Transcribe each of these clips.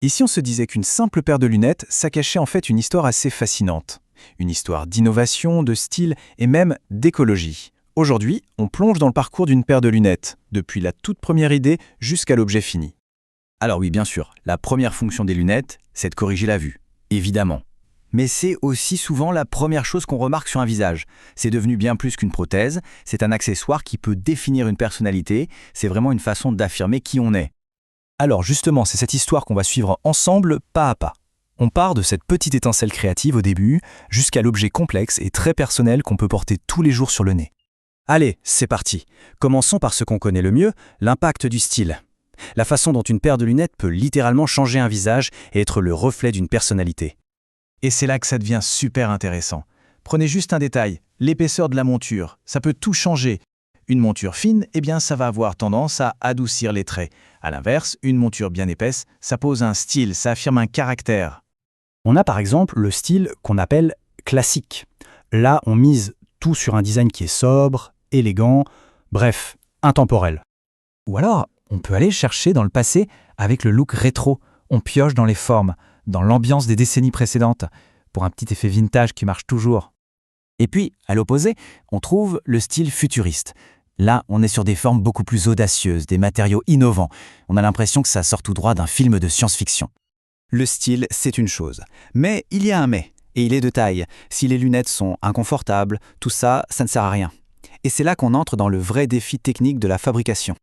Et si on se disait qu'une simple paire de lunettes, ça cachait en fait une histoire assez fascinante. Une histoire d'innovation, de style et même d'écologie. Aujourd'hui, on plonge dans le parcours d'une paire de lunettes, depuis la toute première idée jusqu'à l'objet fini. Alors oui, bien sûr, la première fonction des lunettes, c'est de corriger la vue, évidemment. Mais c'est aussi souvent la première chose qu'on remarque sur un visage. C'est devenu bien plus qu'une prothèse, c'est un accessoire qui peut définir une personnalité, c'est vraiment une façon d'affirmer qui on est. Alors justement, c'est cette histoire qu'on va suivre ensemble, pas à pas. On part de cette petite étincelle créative au début, jusqu'à l'objet complexe et très personnel qu'on peut porter tous les jours sur le nez. Allez, c'est parti. Commençons par ce qu'on connaît le mieux, l'impact du style. La façon dont une paire de lunettes peut littéralement changer un visage et être le reflet d'une personnalité. Et c'est là que ça devient super intéressant. Prenez juste un détail, l'épaisseur de la monture, ça peut tout changer. Une monture fine, eh bien ça va avoir tendance à adoucir les traits. À l'inverse, une monture bien épaisse, ça pose un style, ça affirme un caractère. On a par exemple le style qu'on appelle classique. Là, on mise tout sur un design qui est sobre, élégant, bref, intemporel. Ou alors, on peut aller chercher dans le passé avec le look rétro. On pioche dans les formes, dans l'ambiance des décennies précédentes, pour un petit effet vintage qui marche toujours. Et puis, à l'opposé, on trouve le style futuriste. Là, on est sur des formes beaucoup plus audacieuses, des matériaux innovants. On a l'impression que ça sort tout droit d'un film de science-fiction. Le style, c'est une chose. Mais il y a un mais, et il est de taille. Si les lunettes sont inconfortables, tout ça, ça ne sert à rien. Et c'est là qu'on entre dans le vrai défi technique de la fabrication.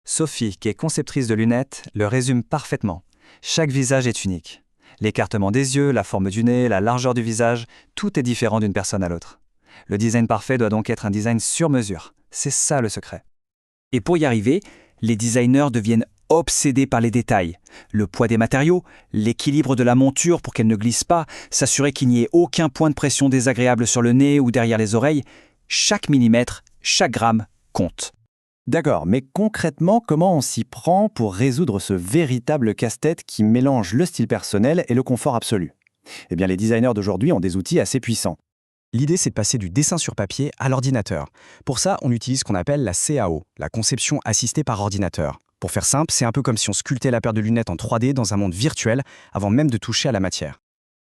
Sophie, qui est conceptrice de lunettes, le résume parfaitement. Chaque visage est unique. L'écartement des yeux, la forme du nez, la largeur du visage, tout est différent d'une personne à l'autre. Le design parfait doit donc être un design sur mesure. C'est ça le secret. Et pour y arriver, les designers deviennent obsédés par les détails. Le poids des matériaux, l'équilibre de la monture pour qu'elle ne glisse pas, s'assurer qu'il n'y ait aucun point de pression désagréable sur le nez ou derrière les oreilles. Chaque millimètre, chaque gramme compte. D'accord, mais concrètement, comment on s'y prend pour résoudre ce véritable casse-tête qui mélange le style personnel et le confort absolu? Eh bien, les designers d'aujourd'hui ont des outils assez puissants. L'idée, c'est de passer du dessin sur papier à l'ordinateur. Pour ça, on utilise ce qu'on appelle la CAO, la conception assistée par ordinateur. Pour faire simple, c'est un peu comme si on sculptait la paire de lunettes en 3D dans un monde virtuel avant même de toucher à la matière.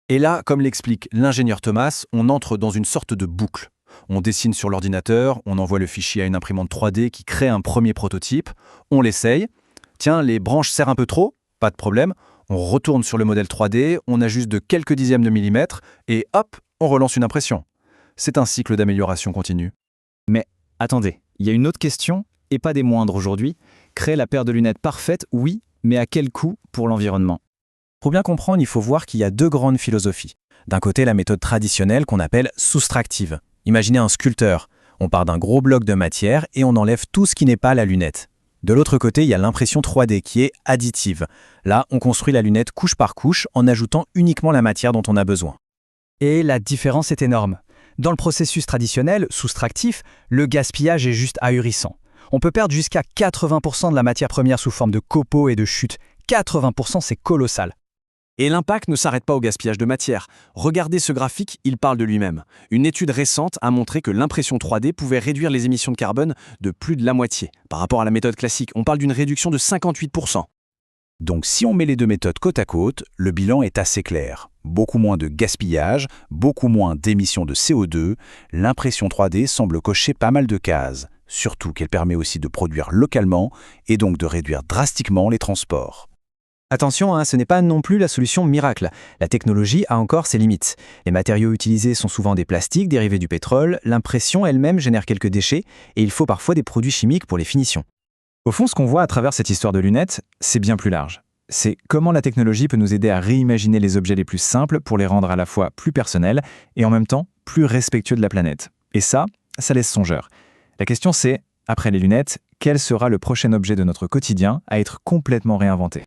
Et là, comme l'explique l'ingénieur Thomas, on entre dans une sorte de boucle. On dessine sur l'ordinateur, on envoie le fichier à une imprimante 3D qui crée un premier prototype, on l'essaye. Tiens, les branches serrent un peu trop? Pas de problème. On retourne sur le modèle 3D, on ajuste de quelques dixièmes de millimètre et hop, on relance une impression. C'est un cycle d'amélioration continue. Mais attendez, il y a une autre question, et pas des moindres aujourd'hui. Créer la paire de lunettes parfaite, oui, mais à quel coût pour l'environnement? Pour bien comprendre, il faut voir qu'il y a deux grandes philosophies. D'un côté, la méthode traditionnelle qu'on appelle soustractive. Imaginez un sculpteur. On part d'un gros bloc de matière et on enlève tout ce qui n'est pas la lunette. De l'autre côté, il y a l'impression 3D qui est additive. Là, on construit la lunette couche par couche en ajoutant uniquement la matière dont on a besoin. Et la différence est énorme. Dans le processus traditionnel, soustractif, le gaspillage est juste ahurissant. On peut perdre jusqu'à 80% de la matière première sous forme de copeaux et de chutes. 80%, c'est colossal. Et l'impact ne s'arrête pas au gaspillage de matière. Regardez ce graphique, il parle de lui-même. Une étude récente a montré que l'impression 3D pouvait réduire les émissions de carbone de plus de la moitié. Par rapport à la méthode classique, on parle d'une réduction de 58%. Donc si on met les deux méthodes côte à côte, le bilan est assez clair. Beaucoup moins de gaspillage, beaucoup moins d'émissions de CO2, l'impression 3D semble cocher pas mal de cases. Surtout qu'elle permet aussi de produire localement et donc de réduire drastiquement les transports. Attention, ce n'est pas non plus la solution miracle. La technologie a encore ses limites. Les matériaux utilisés sont souvent des plastiques dérivés du pétrole, l'impression elle-même génère quelques déchets et il faut parfois des produits chimiques pour les finitions. Au fond, ce qu'on voit à travers cette histoire de lunettes, c'est bien plus large. C'est comment la technologie peut nous aider à réimaginer les objets les plus simples pour les rendre à la fois plus personnels et en même temps plus respectueux de la planète. Et ça laisse songeur. La question c'est, après les lunettes, quel sera le prochain objet de notre quotidien à être complètement réinventé ?